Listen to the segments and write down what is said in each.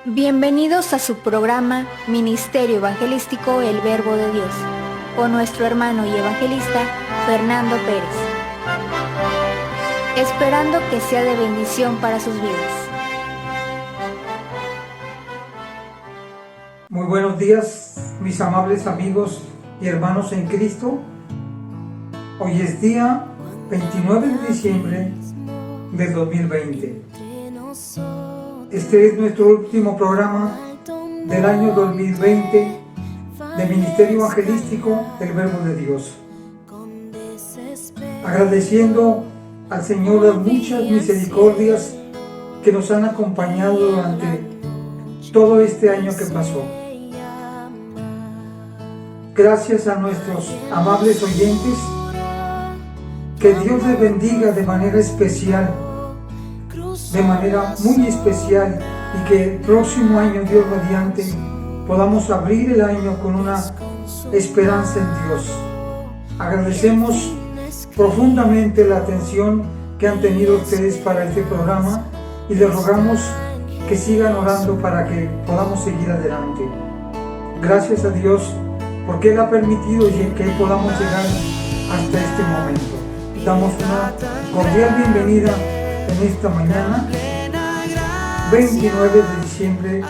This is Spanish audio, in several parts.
Bienvenidos a su programa Ministerio Evangelístico El Verbo de Dios, con nuestro hermano y evangelista Fernando Pérez, esperando que sea de bendición para sus vidas. Muy buenos días, mis amables amigos y hermanos en Cristo. Hoy es día 29 de diciembre del 2020. Este es nuestro último programa del año 2020 de Ministerio Evangelístico El Verbo de Dios. Agradeciendo al Señor las muchas misericordias que nos han acompañado durante todo este año que pasó. Gracias a nuestros amables oyentes, que Dios les bendiga de manera especial, de manera muy especial, y que el próximo año, Dios mediante, podamos abrir el año con una esperanza en Dios. Agradecemos profundamente la atención que han tenido ustedes para este programa y les rogamos que sigan orando para que podamos seguir adelante. Gracias a Dios porque Él ha permitido que podamos llegar hasta este momento. Damos una cordial bienvenida en esta mañana, 29 de diciembre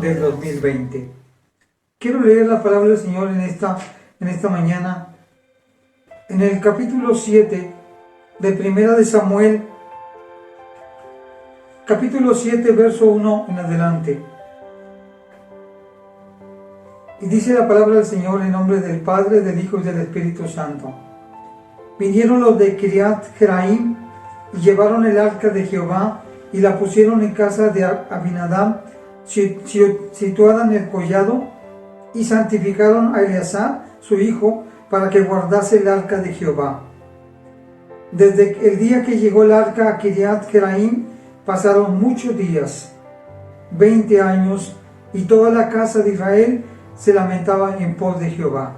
del 2020. Quiero leer la palabra del Señor en esta mañana, en el capítulo 7 de Primera de Samuel, capítulo 7, verso 1 en adelante. Y dice la palabra del Señor en nombre del Padre, del Hijo y del Espíritu Santo. Vinieron los de Kiriat Jearim y llevaron el arca de Jehová y la pusieron en casa de Abinadab, situada en el collado, y santificaron a Eleazar, su hijo, para que guardase el arca de Jehová. Desde el día que llegó el arca a Kiriat Jearim pasaron muchos días, 20 años, y toda la casa de Israel se lamentaba en pos de Jehová.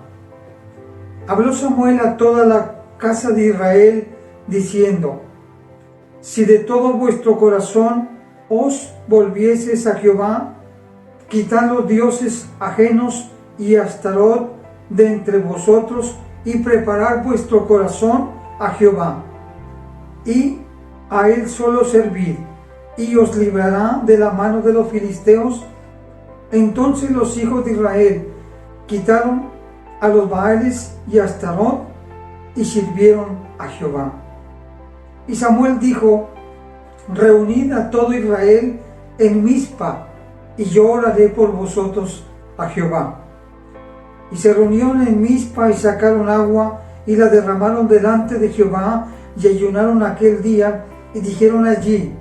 Habló Samuel a toda la casa de Israel, diciendo: si de todo vuestro corazón os volvieseis a Jehová, quitad los dioses ajenos y Astarot de entre vosotros, y preparad vuestro corazón a Jehová, y a él solo servid, y os librará de la mano de los filisteos. Entonces los hijos de Israel quitaron a los Baales y a Astarot y sirvieron a Jehová. Y Samuel dijo: reunid a todo Israel en Mizpa, y yo oraré por vosotros a Jehová. Y se reunieron en Mizpa y sacaron agua y la derramaron delante de Jehová, y ayunaron aquel día y dijeron allí: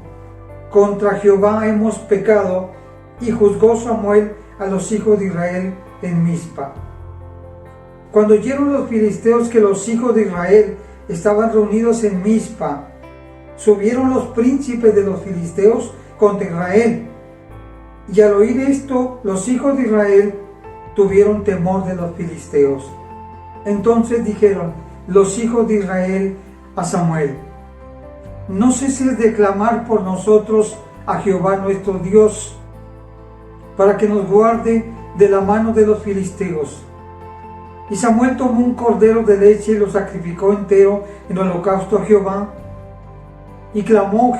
contra Jehová hemos pecado. Y juzgó Samuel a los hijos de Israel en Mizpa. Cuando oyeron los filisteos que los hijos de Israel estaban reunidos en Mizpa, subieron los príncipes de los filisteos contra Israel. Y al oír esto, los hijos de Israel tuvieron temor de los filisteos. Entonces dijeron los hijos de Israel a Samuel: no ceses de clamar por nosotros a Jehová nuestro Dios, para que nos guarde de la mano de los filisteos. Y Samuel tomó un cordero de leche y lo sacrificó entero en holocausto a Jehová. Y clamó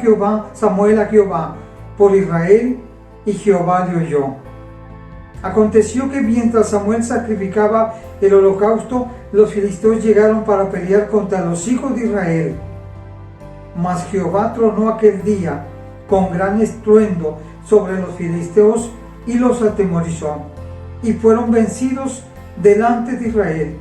Samuel a Jehová por Israel, y Jehová le oyó. Aconteció que mientras Samuel sacrificaba el holocausto, los filisteos llegaron para pelear contra los hijos de Israel. Mas Jehová tronó aquel día con gran estruendo sobre los filisteos y los atemorizó, y fueron vencidos delante de Israel.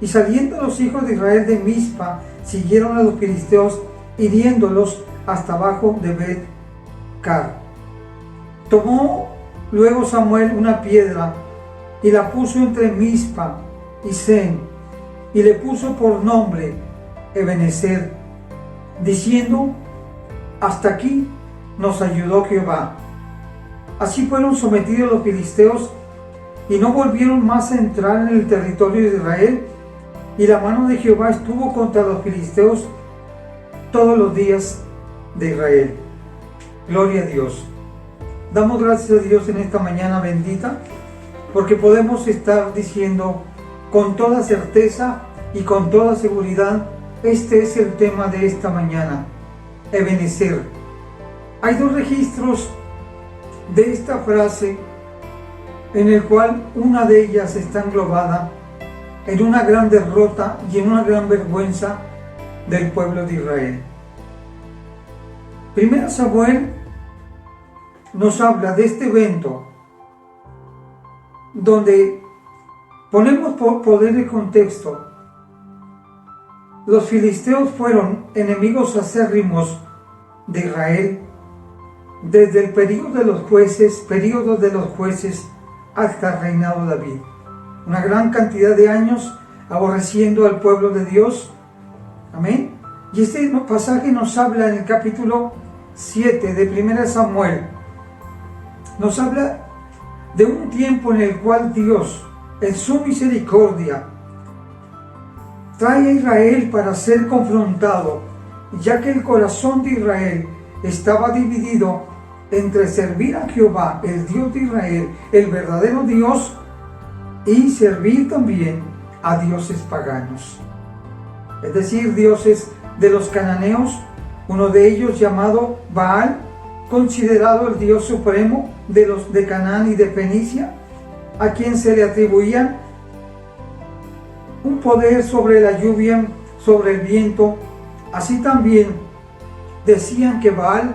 Y saliendo los hijos de Israel de Mizpa, siguieron a los filisteos, hiriéndolos hasta abajo de Bet-car. Tomó luego Samuel una piedra y la puso entre Mizpa y Sen, y le puso por nombre Ebenezer, diciendo: hasta aquí nos ayudó Jehová. Así fueron sometidos los filisteos y no volvieron más a entrar en el territorio de Israel, y la mano de Jehová estuvo contra los filisteos todos los días de Israel. Gloria a Dios. Damos gracias a Dios en esta mañana bendita, porque podemos estar diciendo con toda certeza y con toda seguridad, este es el tema de esta mañana, Ebenezer. Hay dos registros de esta frase, en el cual una de ellas está englobada en una gran derrota y en una gran vergüenza del pueblo de Israel. Primera Samuel nos habla de este evento donde ponemos por poder de contexto. Los filisteos fueron enemigos acérrimos de Israel desde el periodo de los jueces hasta el reinado de David. Una gran cantidad de años aborreciendo al pueblo de Dios. Amén. Y este pasaje nos habla en el capítulo 7 de 1 Samuel. Nos habla de un tiempo en el cual Dios, en su misericordia, trae a Israel para ser confrontado, ya que el corazón de Israel estaba dividido entre servir a Jehová, el Dios de Israel, el verdadero Dios, y servir también a dioses paganos. Es decir, dioses de los cananeos, uno de ellos llamado Baal, considerado el Dios supremo de los de Canaán y de Fenicia, a quien se le atribuían un poder sobre la lluvia, sobre el viento. Así también decían que Baal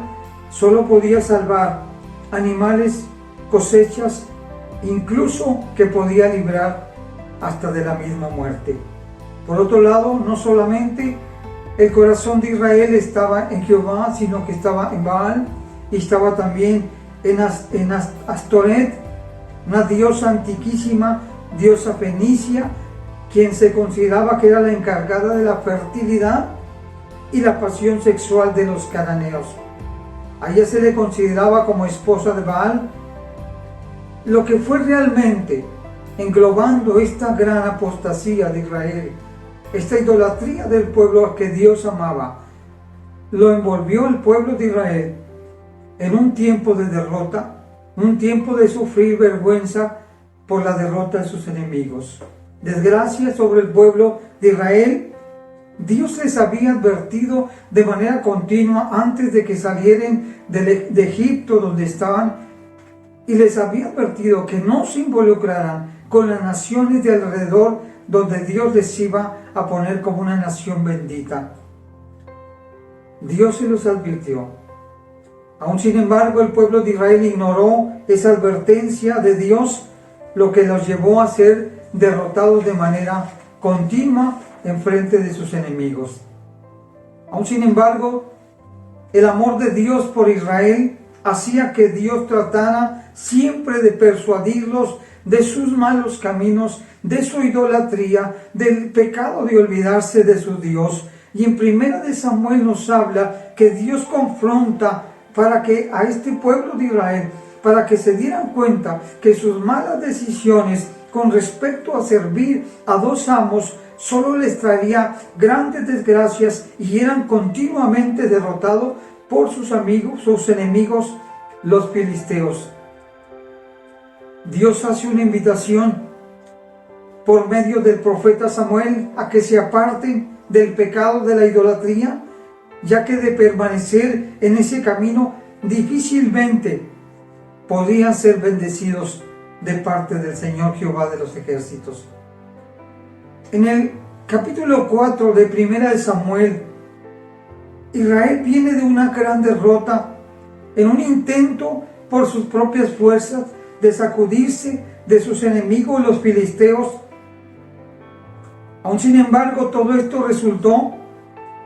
solo podía salvar animales, cosechas, incluso que podía librar hasta de la misma muerte. Por otro lado, no solamente el corazón de Israel estaba en Jehová, sino que estaba en Baal y estaba también en Astoret, una diosa antiquísima, diosa fenicia, quien se consideraba que era la encargada de la fertilidad y la pasión sexual de los cananeos. A ella se le consideraba como esposa de Baal. Lo que fue realmente englobando esta gran apostasía de Israel, esta idolatría del pueblo que Dios amaba, lo envolvió el pueblo de Israel en un tiempo de derrota, un tiempo de sufrir vergüenza por la derrota de sus enemigos. Desgracia sobre el pueblo de Israel. Dios les había advertido de manera continua antes de que salieran de Egipto donde estaban, y les había advertido que no se involucraran con las naciones de alrededor donde Dios les iba a poner como una nación bendita. Dios se los advirtió. Aún sin embargo, el pueblo de Israel ignoró esa advertencia de Dios, lo que los llevó a ser derrotados de manera continua en frente de sus enemigos. Aún sin embargo, el amor de Dios por Israel hacía que Dios tratara siempre de persuadirlos de sus malos caminos, de su idolatría, del pecado de olvidarse de su Dios. Y en 1 Samuel nos habla que Dios confronta para que a este pueblo de Israel, para que se dieran cuenta que sus malas decisiones con respecto a servir a dos amos solo les traería grandes desgracias y eran continuamente derrotados por sus amigos, sus enemigos, los filisteos. Dios hace una invitación por medio del profeta Samuel a que se aparten del pecado de la idolatría, ya que de permanecer en ese camino difícilmente podrían ser bendecidos de parte del Señor Jehová de los ejércitos. En el capítulo 4 de 1 Samuel, Israel viene de una gran derrota en un intento por sus propias fuerzas de sacudirse de sus enemigos los filisteos. Aún sin embargo, todo esto resultó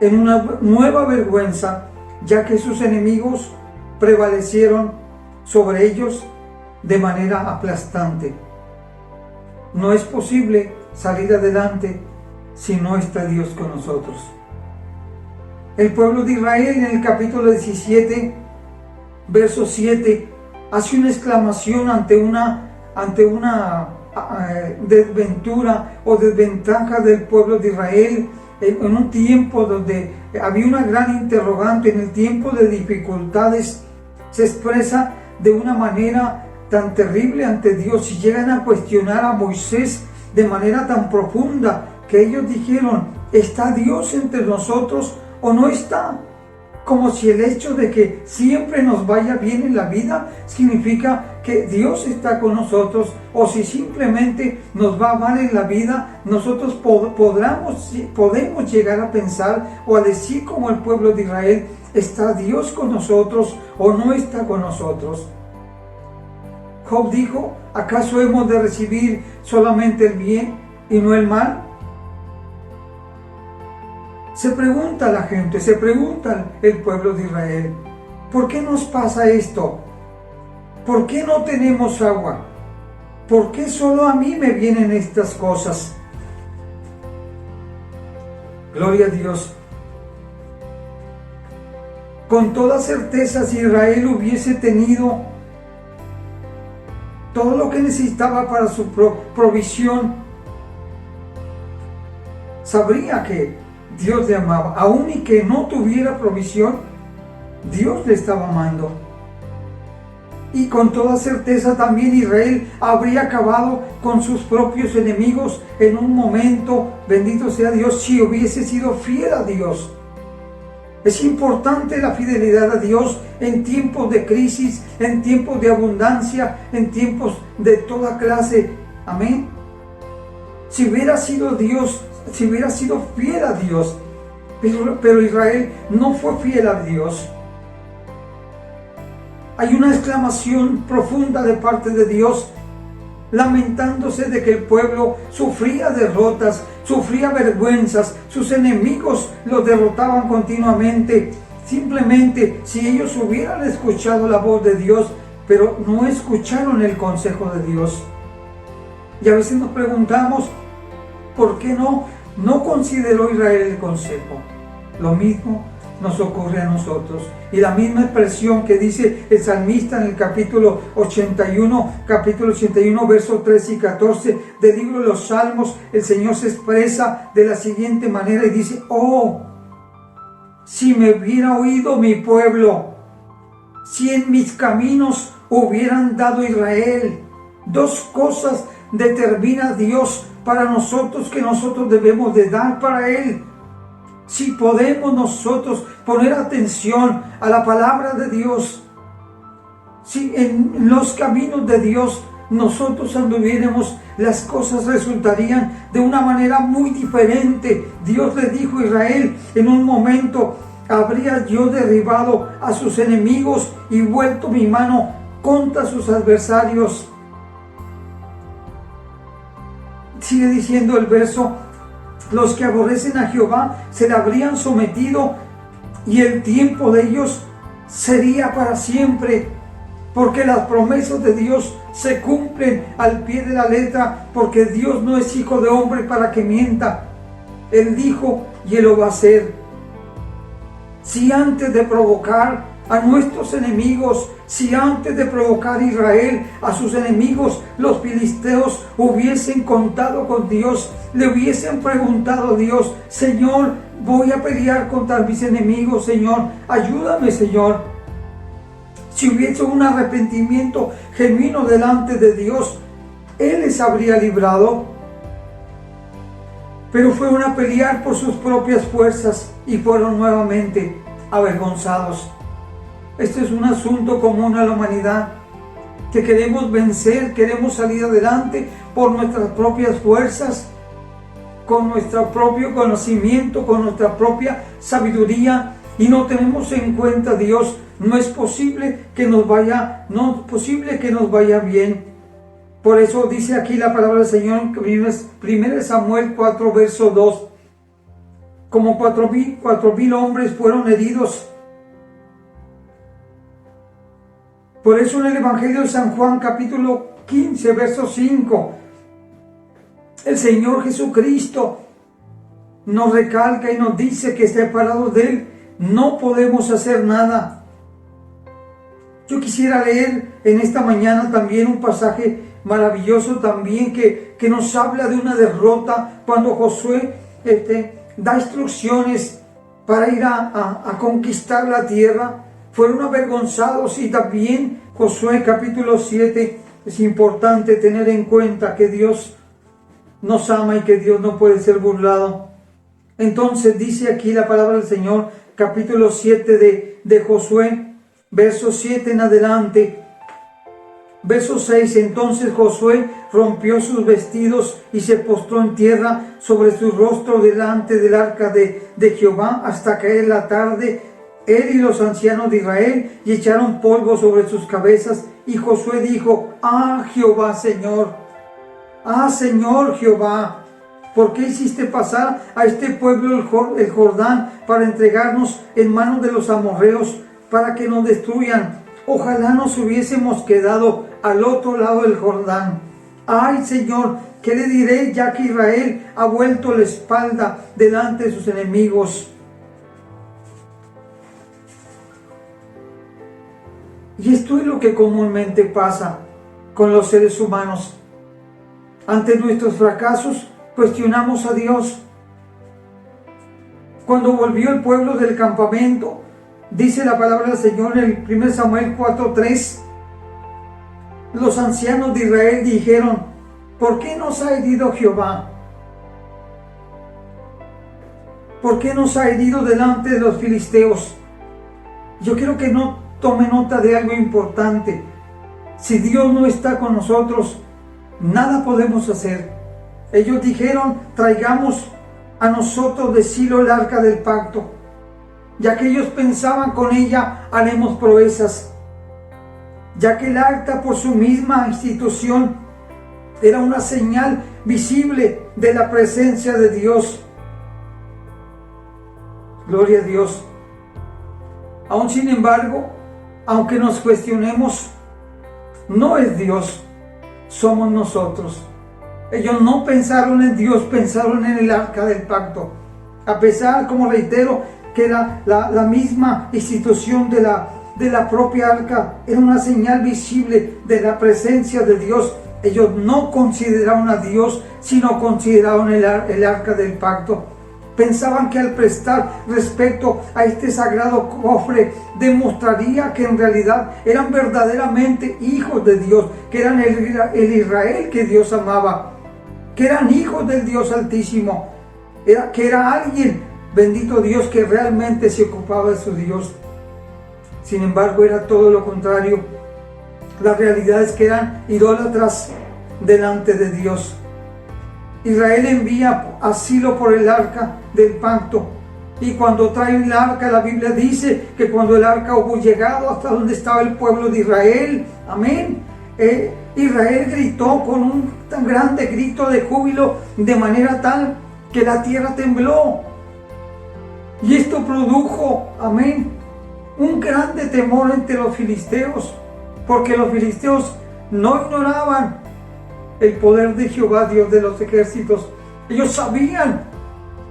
en una nueva vergüenza, ya que sus enemigos prevalecieron sobre ellos de manera aplastante. No es posible salir adelante si no está Dios con nosotros. El pueblo de Israel en el capítulo 17, verso 7, hace una exclamación ante una desventura o desventaja del pueblo de Israel en un tiempo donde había una gran interrogante, en el tiempo de dificultades. Se expresa de una manera tan terrible ante Dios y llegan a cuestionar a Moisés de manera tan profunda que ellos dijeron: ¿está Dios entre nosotros o no está? Como si el hecho de que siempre nos vaya bien en la vida significa que Dios está con nosotros, o si simplemente nos va mal en la vida, nosotros podemos llegar a pensar o a decir como el pueblo de Israel: ¿está Dios con nosotros o no está con nosotros? Job dijo: ¿acaso hemos de recibir solamente el bien y no el mal? Se pregunta la gente, se pregunta el pueblo de Israel: ¿por qué nos pasa esto? ¿Por qué no tenemos agua? ¿Por qué solo a mí me vienen estas cosas? Gloria a Dios. Con toda certeza, si Israel hubiese tenido todo lo que necesitaba para su provisión, sabría que Dios le amaba. Aún y que no tuviera provisión, Dios le estaba amando. Y con toda certeza también Israel habría acabado con sus propios enemigos en un momento, bendito sea Dios, si hubiese sido fiel a Dios. Es importante la fidelidad a Dios en tiempos de crisis, en tiempos de abundancia, en tiempos de toda clase. Amén. Si hubiera sido fiel a Dios, pero Israel no fue fiel a Dios. Hay una exclamación profunda de parte de Dios, lamentándose de que el pueblo sufría derrotas, sufría vergüenzas, sus enemigos los derrotaban continuamente. Simplemente si ellos hubieran escuchado la voz de Dios, pero no escucharon el consejo de Dios. Y a veces nos preguntamos: ¿por qué no consideró Israel el consejo? Lo mismo nos ocurre a nosotros. Y la misma expresión que dice el salmista en el capítulo 81, versos 13 y 14 del libro de los Salmos, el Señor se expresa de la siguiente manera y dice: oh, si me hubiera oído mi pueblo, si en mis caminos hubieran dado Israel. Dos cosas determina Dios para nosotros que nosotros debemos de dar para Él. Si podemos nosotros poner atención a la palabra de Dios, si en los caminos de Dios nosotros anduviéramos, las cosas resultarían de una manera muy diferente. Dios le dijo a Israel: en un momento habría yo derribado a sus enemigos y vuelto mi mano contra sus adversarios. Sigue diciendo el verso: los que aborrecen a Jehová se le habrían sometido, y el tiempo de ellos sería para siempre, porque las promesas de Dios se cumplen al pie de la letra, porque Dios no es hijo de hombre para que mienta. Él dijo y Él lo va a hacer. Si antes de provocar a nuestros enemigos, si antes de provocar a Israel, a sus enemigos, los filisteos hubiesen contado con Dios, le hubiesen preguntado a Dios: Señor, voy a pelear contra mis enemigos, Señor, ayúdame, Señor. Si hubiese un arrepentimiento genuino delante de Dios, Él les habría librado. Pero fueron a pelear por sus propias fuerzas y fueron nuevamente avergonzados. Este es un asunto común a la humanidad, que queremos vencer, queremos salir adelante por nuestras propias fuerzas, con nuestro propio conocimiento, con nuestra propia sabiduría, y no tenemos en cuenta a Dios. No es posible que nos vaya bien. Por eso dice aquí la palabra del Señor en 1 Samuel 4, verso 2. Como 4,000 hombres fueron heridos. Por eso en el Evangelio de San Juan, capítulo 15, verso 5, el Señor Jesucristo nos recalca y nos dice que separados de Él no podemos hacer nada. Yo quisiera leer en esta mañana también un pasaje maravilloso también que nos habla de una derrota cuando Josué da instrucciones para ir a conquistar la tierra. Fueron avergonzados, y también Josué capítulo 7, es importante tener en cuenta que Dios nos ama y que Dios no puede ser burlado. Entonces dice aquí la palabra del Señor, capítulo 7 de Josué, verso 7 en adelante. Verso 6, entonces Josué rompió sus vestidos y se postró en tierra sobre su rostro delante del arca de Jehová hasta caer la tarde, él y los ancianos de Israel, y echaron polvo sobre sus cabezas. Y Josué dijo: ah, Jehová Señor, ah, Señor Jehová, ¿por qué hiciste pasar a este pueblo el Jordán para entregarnos en manos de los amorreos para que nos destruyan? Ojalá nos hubiésemos quedado al otro lado del Jordán. Ay, Señor, ¿qué le diré ya que Israel ha vuelto la espalda delante de sus enemigos? Y esto es lo que comúnmente pasa con los seres humanos. Ante nuestros fracasos, cuestionamos a Dios. Cuando volvió el pueblo del campamento, dice la palabra del Señor en el 1 Samuel 4:3, los ancianos de Israel dijeron: ¿por qué nos ha herido Jehová? ¿Por qué nos ha herido delante de los filisteos? Yo quiero que no tome nota de algo importante. Si Dios no está con nosotros, nada podemos hacer. Ellos dijeron: traigamos a nosotros de Silo el arca del pacto, ya que ellos pensaban: con ella haremos proezas. Ya que el arca, por su misma institución, era una señal visible de la presencia de Dios. Gloria a Dios. Aún sin embargo, aunque nos cuestionemos, no es Dios, somos nosotros. Ellos no pensaron en Dios, pensaron en el arca del pacto. A pesar, como reitero, que la misma institución de la propia arca era una señal visible de la presencia de Dios, ellos no consideraron a Dios, sino consideraron el arca del pacto. Pensaban que al prestar respeto a este sagrado cofre demostraría que en realidad eran verdaderamente hijos de Dios, que eran el Israel que Dios amaba, que eran hijos del Dios Altísimo, que era alguien, bendito Dios, que realmente se ocupaba de su Dios. Sin embargo, era todo lo contrario. La realidad es que eran idólatras delante de Dios. Israel envía a Silo por el arca del pacto, y cuando traen el arca, la Biblia dice que cuando el arca hubo llegado hasta donde estaba el pueblo de Israel, amén, Israel gritó con un tan grande grito de júbilo, de manera tal que la tierra tembló. Y esto produjo, amén, un grande temor entre los filisteos, porque los filisteos no ignoraban el poder de Jehová, Dios de los ejércitos. Ellos sabían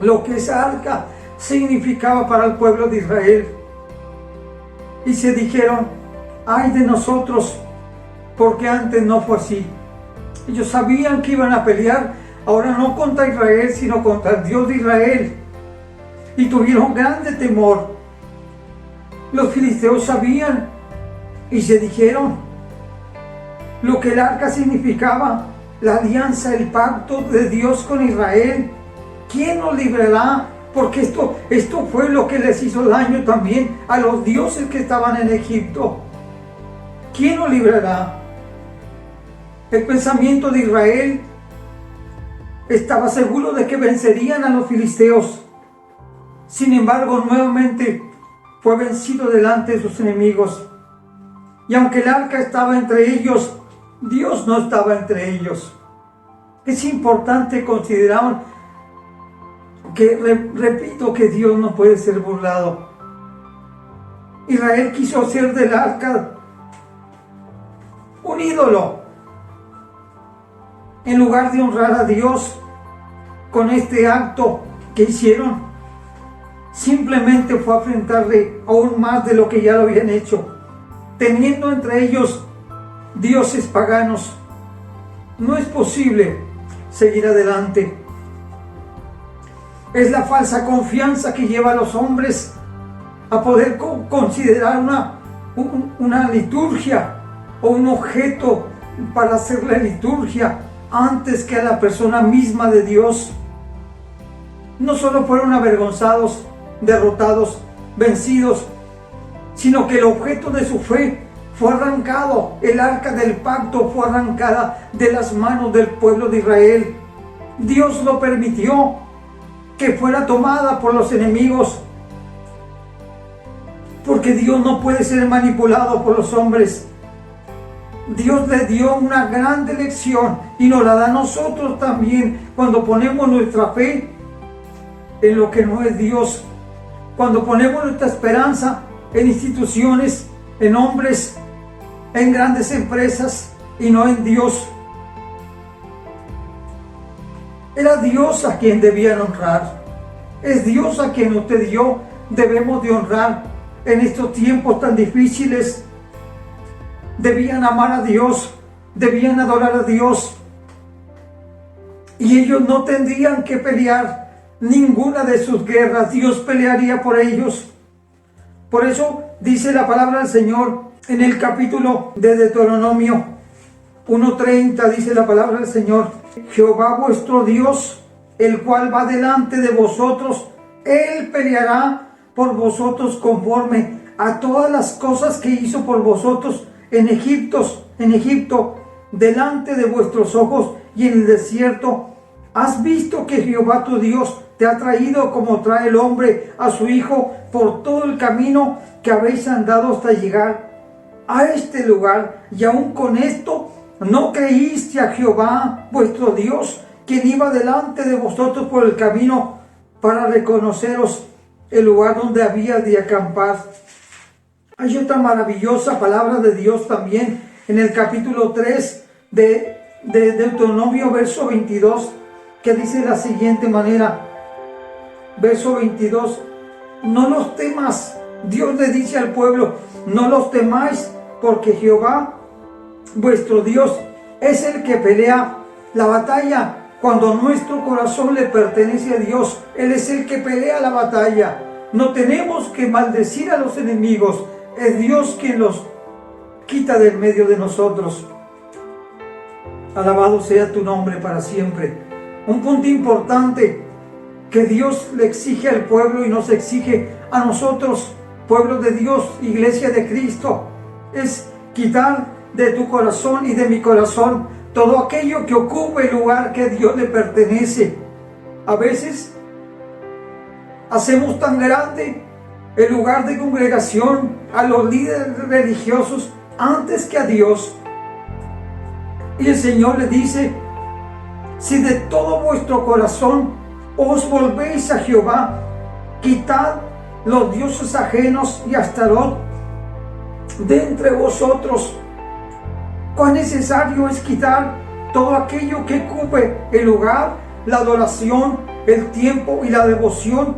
lo que esa arca significaba para el pueblo de Israel. Y se dijeron: ay de nosotros, porque antes no fue así. Ellos sabían que iban a pelear ahora no contra Israel, sino contra el Dios de Israel. Y tuvieron grande temor. Los filisteos sabían y se dijeron lo que el arca significaba, la alianza, el pacto de Dios con Israel. ¿Quién nos librará? Porque esto fue lo que les hizo daño también a los dioses que estaban en Egipto. ¿Quién nos librará? El pensamiento de Israel estaba seguro de que vencerían a los filisteos. Sin embargo, nuevamente fue vencido delante de sus enemigos. Y aunque el arca estaba entre ellos, Dios no estaba entre ellos. Es importante considerar que, repito, que Dios no puede ser burlado. Israel quiso hacer del arca un ídolo. En lugar de honrar a Dios con este acto que hicieron, simplemente fue a afrentarle aún más de lo que ya lo habían hecho, teniendo entre ellos dioses paganos. No es posible seguir adelante. Es la falsa confianza que lleva a los hombres a poder considerar una liturgia o un objeto para hacer la liturgia antes que a la persona misma de Dios. No solo fueron avergonzados, derrotados, vencidos, sino que el objeto de su fe fue arrancado. El arca del pacto fue arrancada de las manos del pueblo de Israel. Dios lo permitió que fuera tomada por los enemigos, porque Dios no puede ser manipulado por los hombres. Dios le dio una gran lección y nos la da a nosotros también cuando ponemos nuestra fe en lo que no es Dios, cuando ponemos nuestra esperanza en instituciones, en hombres, en grandes empresas y no en Dios. Era Dios a quien debían honrar. Es Dios a quien usted y yo debemos de honrar en estos tiempos tan difíciles. Debían amar a Dios, debían adorar a Dios, y ellos no tendrían que pelear ninguna de sus guerras. Dios pelearía por ellos. Por eso dice la palabra del Señor en el capítulo de Deuteronomio 1:30, dice la palabra del Señor: Jehová vuestro Dios, el cual va delante de vosotros, Él peleará por vosotros conforme a todas las cosas que hizo por vosotros en Egipto, delante de vuestros ojos y en el desierto. ¿Has visto que Jehová tu Dios te ha traído como trae el hombre a su hijo por todo el camino que habéis andado hasta llegar a este lugar? Y aún con esto no creíste a Jehová vuestro Dios, quien iba delante de vosotros por el camino para reconoceros el lugar donde había de acampar. Hay otra maravillosa palabra de Dios también en el capítulo 3 de Deuteronomio, verso 22, que dice de la siguiente manera, verso 22: no los temas. Dios le dice al pueblo: no los temáis, porque Jehová vuestro Dios es el que pelea la batalla. Cuando nuestro corazón le pertenece a Dios, Él es el que pelea la batalla. No tenemos que maldecir a los enemigos. Es Dios quien los quita del medio de nosotros. Alabado sea tu nombre para siempre. Un punto importante que Dios le exige al pueblo y nos exige a nosotros, pueblo de Dios, iglesia de Cristo, es quitar de tu corazón y de mi corazón todo aquello que ocupe el lugar que a Dios le pertenece. A veces hacemos tan grande el lugar de congregación, a los líderes religiosos, antes que a Dios. Y el Señor le dice: si de todo vuestro corazón os volvéis a Jehová, quitad los dioses ajenos y Astarot de entre vosotros. Cuán necesario es quitar todo aquello que ocupe el lugar, la adoración, el tiempo y la devoción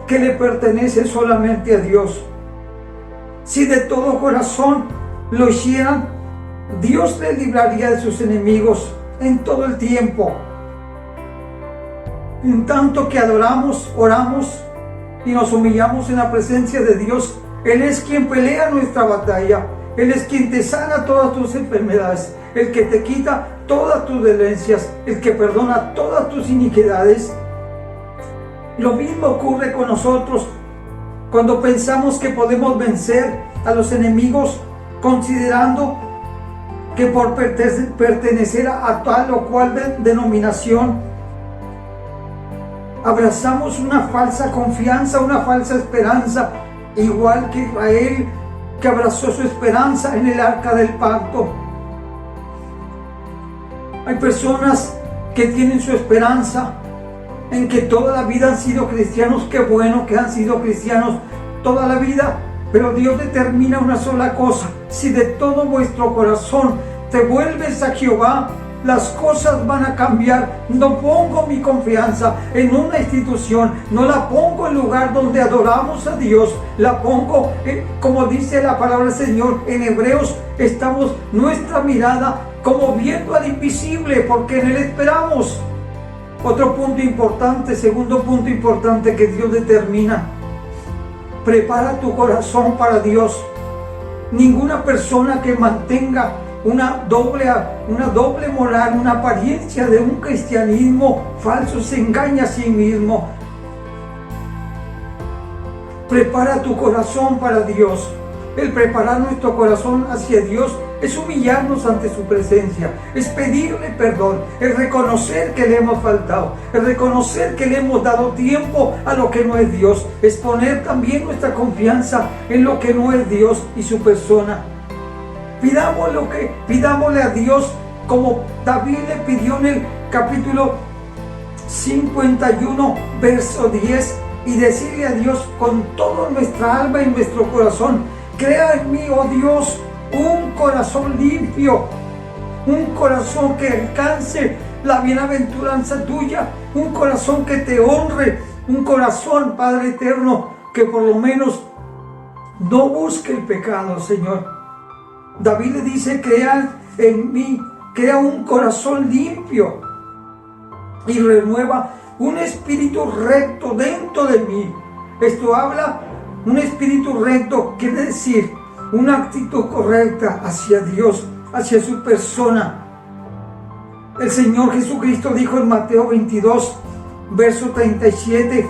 que le pertenece solamente a Dios. Si de todo corazón lo hicieran, Dios les libraría de sus enemigos en todo el tiempo. En tanto que adoramos, oramos y nos humillamos en la presencia de Dios, Él es quien pelea nuestra batalla. Él es quien te sana todas tus enfermedades, el que te quita todas tus dolencias, el que perdona todas tus iniquidades. Lo mismo ocurre con nosotros cuando pensamos que podemos vencer a los enemigos, considerando que por pertenecer a tal o cual denominación abrazamos una falsa confianza, una falsa esperanza, igual que Israel, que abrazó su esperanza en el arca del pacto. Hay personas que tienen su esperanza en que toda la vida han sido cristianos. Qué bueno que han sido cristianos toda la vida, pero Dios determina una sola cosa: si de todo vuestro corazón te vuelves a Jehová, las cosas van a cambiar. No pongo mi confianza en una institución, no la pongo en lugar donde adoramos a Dios, la pongo, como dice la palabra del Señor en Hebreos, estamos nuestra mirada como viendo al invisible, porque en Él esperamos. Otro punto importante, segundo punto importante que Dios determina: prepara tu corazón para Dios. Ninguna persona que mantenga una doble moral, una apariencia de un cristianismo falso, se engaña a sí mismo. Prepara tu corazón para Dios. El preparar nuestro corazón hacia Dios es humillarnos ante su presencia, es pedirle perdón, es reconocer que le hemos faltado, es reconocer que le hemos dado tiempo a lo que no es Dios, es poner también nuestra confianza en lo que no es Dios y su persona. Pidámosle a Dios como David le pidió en el capítulo 51, verso 10, y decirle a Dios con toda nuestra alma y nuestro corazón: crea en mí, oh Dios, un corazón limpio, un corazón que alcance la bienaventuranza tuya, un corazón que te honre, un corazón, Padre eterno, que por lo menos no busque el pecado, Señor. David le dice: crea en mí, crea un corazón limpio y renueva un espíritu recto dentro de mí. Esto habla, un espíritu recto quiere decir una actitud correcta hacia Dios, hacia su persona. El Señor Jesucristo dijo en Mateo 22, verso 37,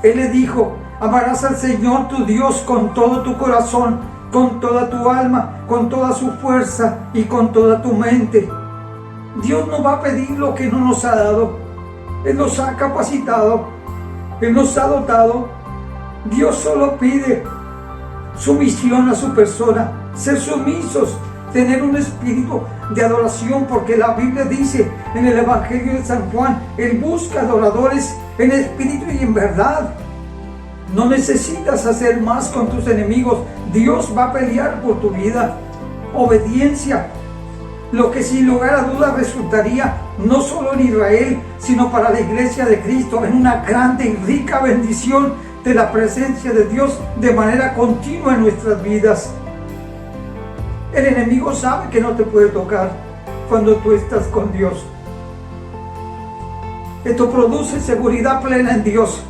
Él le dijo: amarás al Señor tu Dios con todo tu corazón, con toda tu alma, con toda su fuerza y con toda tu mente. Dios no va a pedir lo que no nos ha dado. Él nos ha capacitado, Él nos ha dotado. Dios solo pide sumisión a su persona, ser sumisos, tener un espíritu de adoración, porque la Biblia dice en el Evangelio de San Juan: Él busca adoradores en espíritu y en verdad. No necesitas hacer más con tus enemigos. Dios va a pelear por tu vida. Obediencia, lo que sin lugar a dudas resultaría no solo en Israel, sino para la iglesia de Cristo en una grande y rica bendición de la presencia de Dios de manera continua en nuestras vidas. El enemigo sabe que no te puede tocar cuando tú estás con Dios. Esto produce seguridad plena en Dios.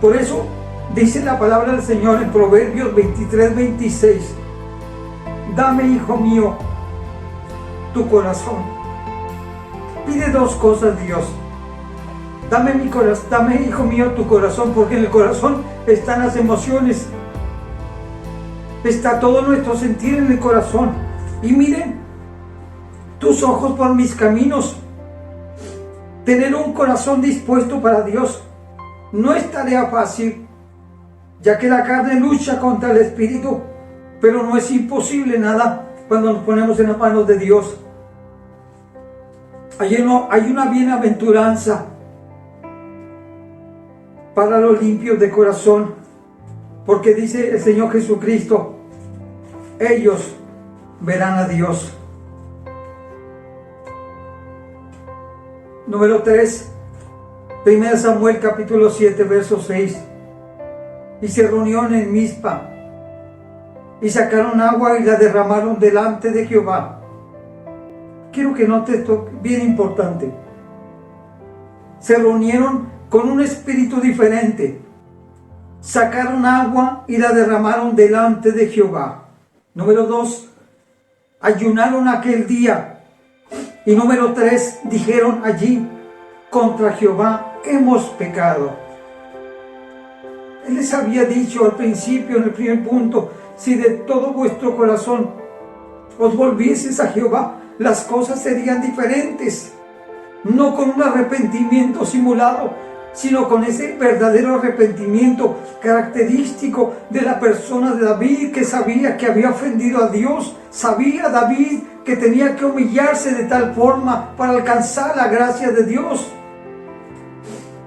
Por eso dice la palabra del Señor en Proverbios 23, 26: dame, hijo mío, tu corazón. Pide dos cosas, Dios. Dame, hijo mío, tu corazón, porque en el corazón están las emociones. Está todo nuestro sentir en el corazón. Y miren, tus ojos por mis caminos. Tener un corazón dispuesto para Dios no es tarea fácil, ya que la carne lucha contra el espíritu, pero no es imposible nada cuando nos ponemos en las manos de Dios. Hay una bienaventuranza para los limpios de corazón, porque dice el Señor Jesucristo: ellos verán a Dios. Número 3, 1 Samuel capítulo 7, verso 6. Y se reunieron en Mizpa, y sacaron agua y la derramaron delante de Jehová. Quiero que notes esto, bien importante. Se reunieron con un espíritu diferente. Sacaron agua y la derramaron delante de Jehová. Número 2, ayunaron aquel día. Y número 3, dijeron allí: contra Jehová hemos pecado. Él les había dicho al principio, en el primer punto: si de todo vuestro corazón os volvieseis a Jehová, las cosas serían diferentes. No con un arrepentimiento simulado, sino con ese verdadero arrepentimiento característico de la persona de David, que sabía que había ofendido a Dios. Sabía David que tenía que humillarse de tal forma para alcanzar la gracia de Dios.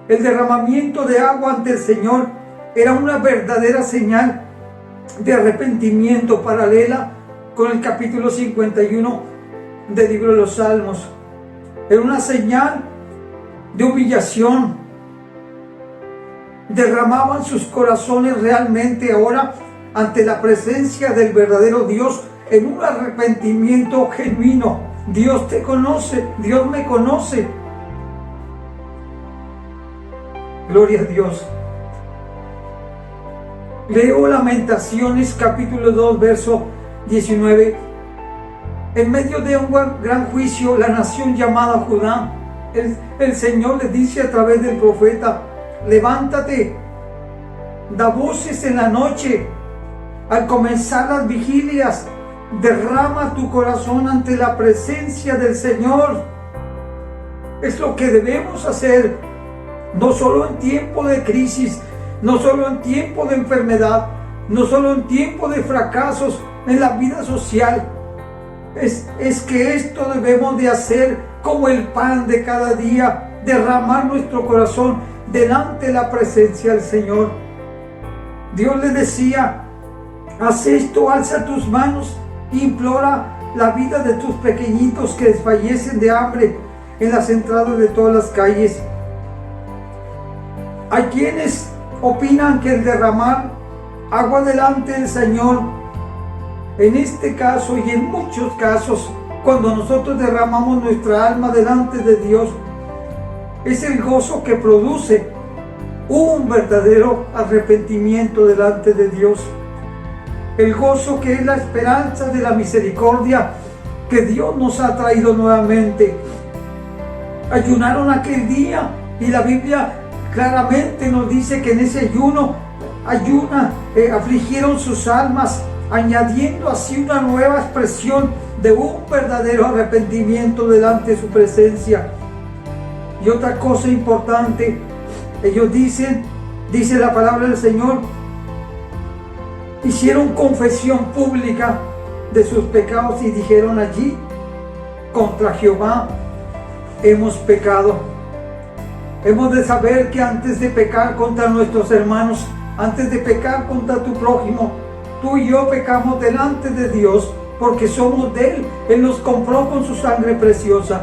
El derramamiento de agua ante el Señor era una verdadera señal de arrepentimiento, paralela con el capítulo 51 del libro de los Salmos. Era una señal de humillación. Derramaban sus corazones realmente ahora ante la presencia del verdadero Dios en un arrepentimiento genuino. Dios te conoce, Dios me conoce. Gloria a Dios. Leo Lamentaciones capítulo 2, verso 19. En medio de un gran juicio, la nación llamada Judá, el Señor le dice a través del profeta: levántate, da voces en la noche, al comenzar las vigilias, derrama tu corazón ante la presencia del Señor. Es lo que debemos hacer, no solo en tiempo de crisis, no solo en tiempo de enfermedad, no solo en tiempo de fracasos en la vida social. Es que esto debemos de hacer como el pan de cada día, derramar nuestro corazón delante de la presencia del Señor. Dios le decía: haz esto, alza tus manos, implora la vida de tus pequeñitos que desfallecen de hambre en las entradas de todas las calles. Hay quienes opinan que el derramar agua delante del Señor, en este caso y en muchos casos, cuando nosotros derramamos nuestra alma delante de Dios, es el gozo que produce un verdadero arrepentimiento delante de Dios. El gozo que es la esperanza de la misericordia que Dios nos ha traído nuevamente. Ayunaron aquel día y la Biblia claramente nos dice que en ese ayuno afligieron sus almas, añadiendo así una nueva expresión de un verdadero arrepentimiento delante de su presencia. Y otra cosa importante, ellos dice la palabra del Señor, hicieron confesión pública de sus pecados y dijeron allí: contra Jehová hemos pecado. Hemos de saber que antes de pecar contra nuestros hermanos, antes de pecar contra tu prójimo, tú y yo pecamos delante de Dios, porque somos de Él. Él nos compró con su sangre preciosa.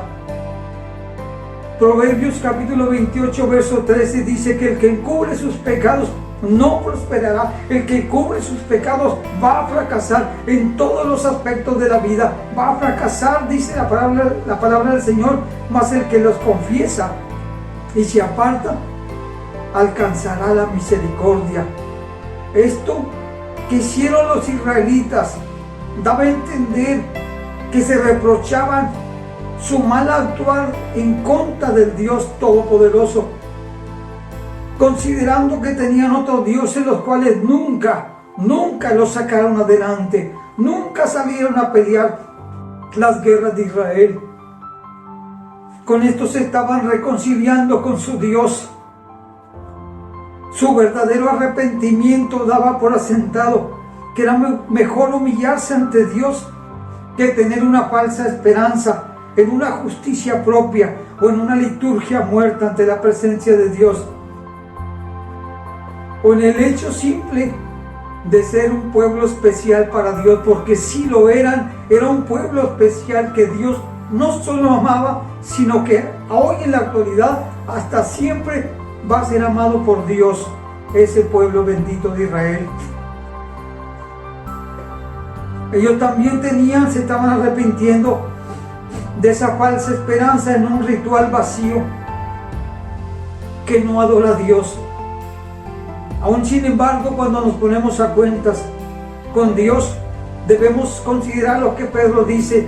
Proverbios capítulo 28, verso 13 dice que el que encubre sus pecados no prosperará. El que cubre sus pecados va a fracasar en todos los aspectos de la vida. Va a fracasar, dice la palabra del Señor, mas el que los confiesa y se aparta alcanzará la misericordia. Esto que hicieron los israelitas daba a entender que se reprochaban su mal actuar en contra del Dios Todopoderoso, considerando que tenían otros dioses los cuales nunca los sacaron adelante, nunca salieron a pelear las guerras de Israel. Con esto se estaban reconciliando con su Dios. Su verdadero arrepentimiento daba por asentado que era mejor humillarse ante Dios que tener una falsa esperanza en una justicia propia o en una liturgia muerta ante la presencia de Dios, o en el hecho simple de ser un pueblo especial para Dios, porque sí lo eran. Era un pueblo especial que Dios no solo amaba, sino que hoy en la actualidad hasta siempre va a ser amado por Dios, ese pueblo bendito de Israel. Ellos también se estaban arrepintiendo de esa falsa esperanza en un ritual vacío que no adora a Dios. Aún sin embargo, cuando nos ponemos a cuentas con Dios, debemos considerar lo que Pedro dice.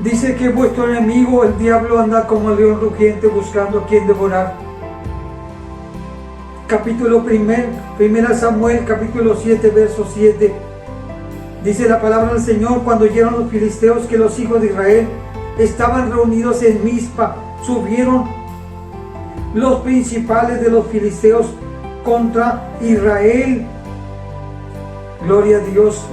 Dice que vuestro enemigo, el diablo, anda como el león rugiente buscando a quien devorar. Capítulo 1 Samuel, capítulo 7, verso 7. Dice la palabra del Señor: cuando oyeron los filisteos que los hijos de Israel estaban reunidos en Mizpa, subieron los principales de los filisteos contra Israel. Gloria a Dios.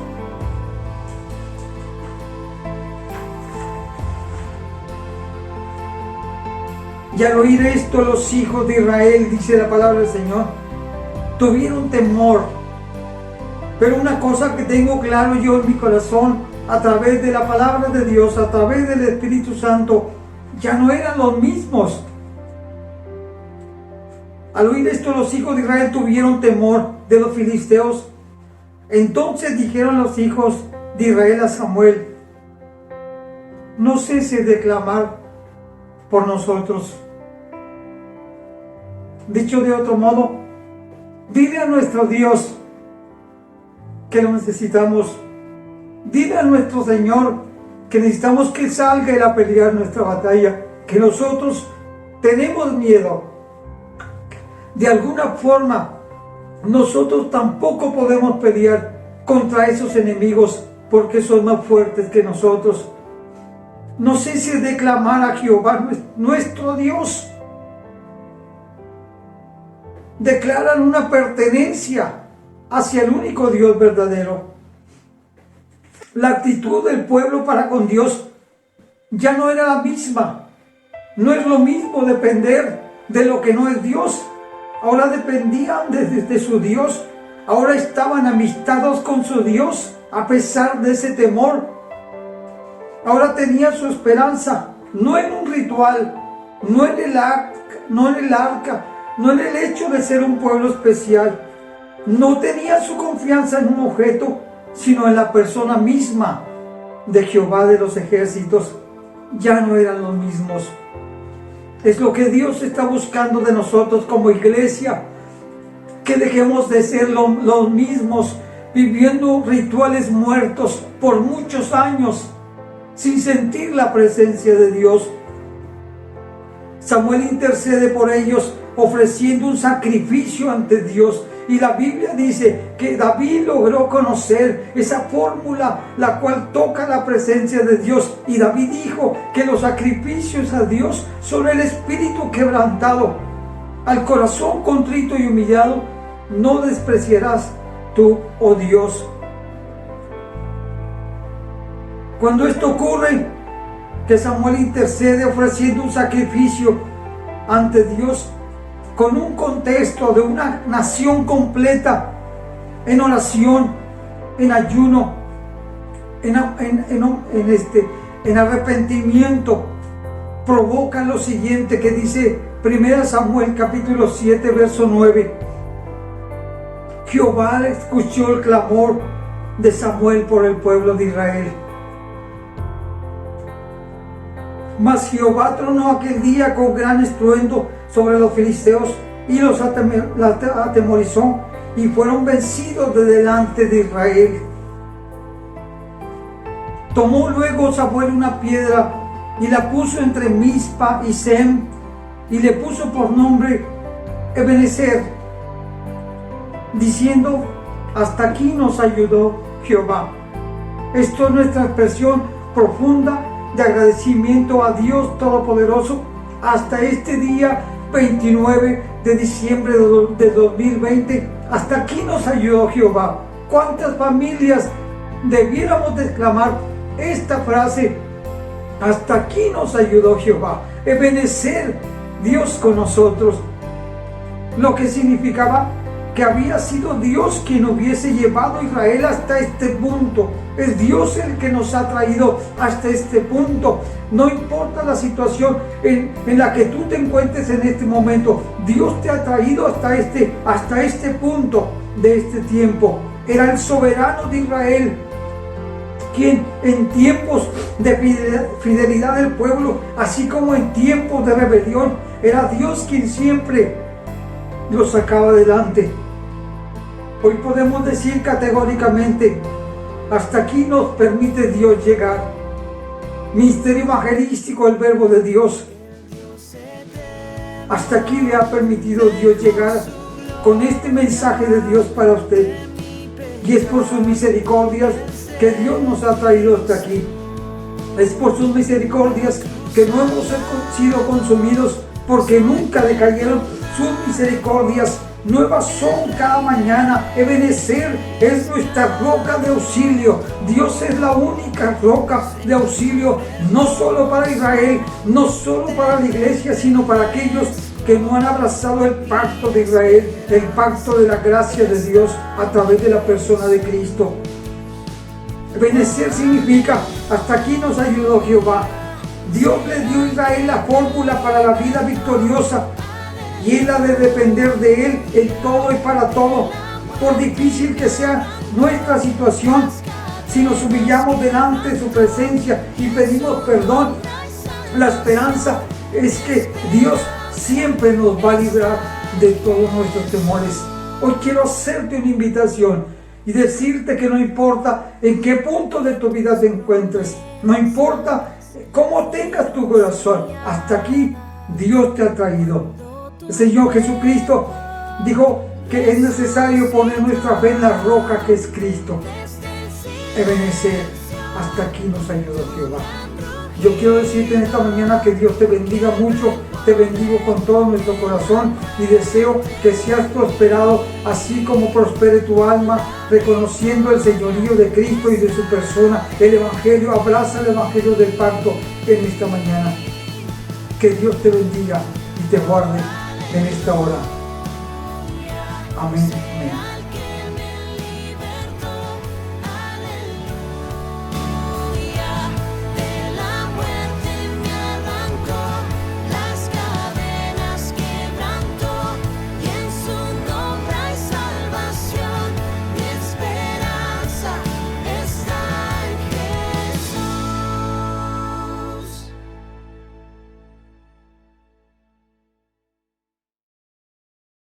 Y al oír esto, los hijos de Israel, dice la palabra del Señor, tuvieron temor. Pero una cosa que tengo claro yo en mi corazón, a través de la palabra de Dios, a través del Espíritu Santo, ya no eran los mismos. Al oír esto, los hijos de Israel tuvieron temor de los filisteos. Entonces dijeron los hijos de Israel a Samuel: no cese de clamar por nosotros. Dicho de otro modo, Dile a nuestro Dios que lo necesitamos. Dile a nuestro Señor que necesitamos que salga Él a pelear nuestra batalla, que nosotros tenemos miedo. De alguna forma, nosotros tampoco podemos pelear contra esos enemigos porque son más fuertes que nosotros. No ceses de clamar a Jehová, nuestro Dios. Declaran una pertenencia hacia el único Dios verdadero. La actitud del pueblo para con Dios ya no era la misma. No es lo mismo depender de lo que no es Dios. Ahora dependían de su Dios. Ahora estaban amistados con su Dios a pesar de ese temor. Ahora tenían su esperanza no en un ritual, no en el arca, no en el hecho de ser un pueblo especial. No tenía su confianza en un objeto, sino en la persona misma de Jehová de los ejércitos. Ya no eran los mismos. Es lo que Dios está buscando de nosotros como iglesia, que dejemos de ser los mismos, viviendo rituales muertos por muchos años, sin sentir la presencia de Dios. Samuel intercede por ellos, ofreciendo un sacrificio ante Dios. Y la Biblia dice que David logró conocer esa fórmula, la cual toca la presencia de Dios. Y David dijo que los sacrificios a Dios son el espíritu quebrantado. Al corazón contrito y humillado no despreciarás tú, oh Dios. Cuando esto ocurre, que Samuel intercede ofreciendo un sacrificio ante Dios, con un contexto de una nación completa en oración, en ayuno, en arrepentimiento, provoca lo siguiente que dice 1 Samuel capítulo 7 verso 9. Jehová escuchó el clamor de Samuel por el pueblo de Israel. Mas Jehová tronó aquel día con gran estruendo sobre los filisteos y los atemorizó, y fueron vencidos de delante de Israel. Tomó luego Samuel una piedra y la puso entre Mizpa y Sem, y le puso por nombre Ebenezer, diciendo: hasta aquí nos ayudó Jehová. Esto es nuestra expresión profunda de agradecimiento a Dios Todopoderoso hasta este día 29 de diciembre de 2020. Hasta aquí nos ayudó Jehová. ¿Cuántas familias debiéramos de exclamar esta frase? Hasta aquí nos ayudó Jehová. Ebenezer, Dios con nosotros. Lo que significaba que había sido Dios quien hubiese llevado a Israel hasta este punto. Es Dios el que nos ha traído hasta este punto. No importa la situación en la que tú te encuentres en este momento, Dios te ha traído hasta este punto de este tiempo. Era el soberano de Israel, quien en tiempos de fidelidad del pueblo, así como en tiempos de rebelión, era Dios quien siempre los sacaba adelante. Hoy podemos decir categóricamente: hasta aquí nos permite Dios llegar. Ministerio evangelístico, el verbo de Dios. Hasta aquí le ha permitido Dios llegar con este mensaje de Dios para usted. Y es por sus misericordias que Dios nos ha traído hasta aquí. Es por sus misericordias que no hemos sido consumidos, porque nunca decayeron. Sus misericordias nuevas son cada mañana. Ebenezer es nuestra roca de auxilio. Dios es la única roca de auxilio, no solo para Israel, no solo para la iglesia, sino para aquellos que no han abrazado el pacto de Israel, el pacto de la gracia de Dios a través de la persona de Cristo. Ebenezer significa: hasta aquí nos ayudó Jehová. Dios le dio a Israel la fórmula para la vida victoriosa, y es la de depender de Él en todo y para todo. Por difícil que sea nuestra situación, si nos humillamos delante de su presencia y pedimos perdón, la esperanza es que Dios siempre nos va a librar de todos nuestros temores. Hoy quiero hacerte una invitación y decirte que no importa en qué punto de tu vida te encuentres, no importa cómo tengas tu corazón, hasta aquí Dios te ha traído. El Señor Jesucristo dijo que es necesario poner nuestra fe en la roca que es Cristo. Ebenecer, hasta aquí nos ayudó Jehová. Yo quiero decirte en esta mañana que Dios te bendiga mucho, te bendigo con todo nuestro corazón y deseo que seas prosperado así como prospere tu alma, reconociendo el señorío de Cristo y de su persona, el Evangelio. Abraza el Evangelio del pacto en esta mañana. Que Dios te bendiga y te guarde en esta hora. Amén. Amén.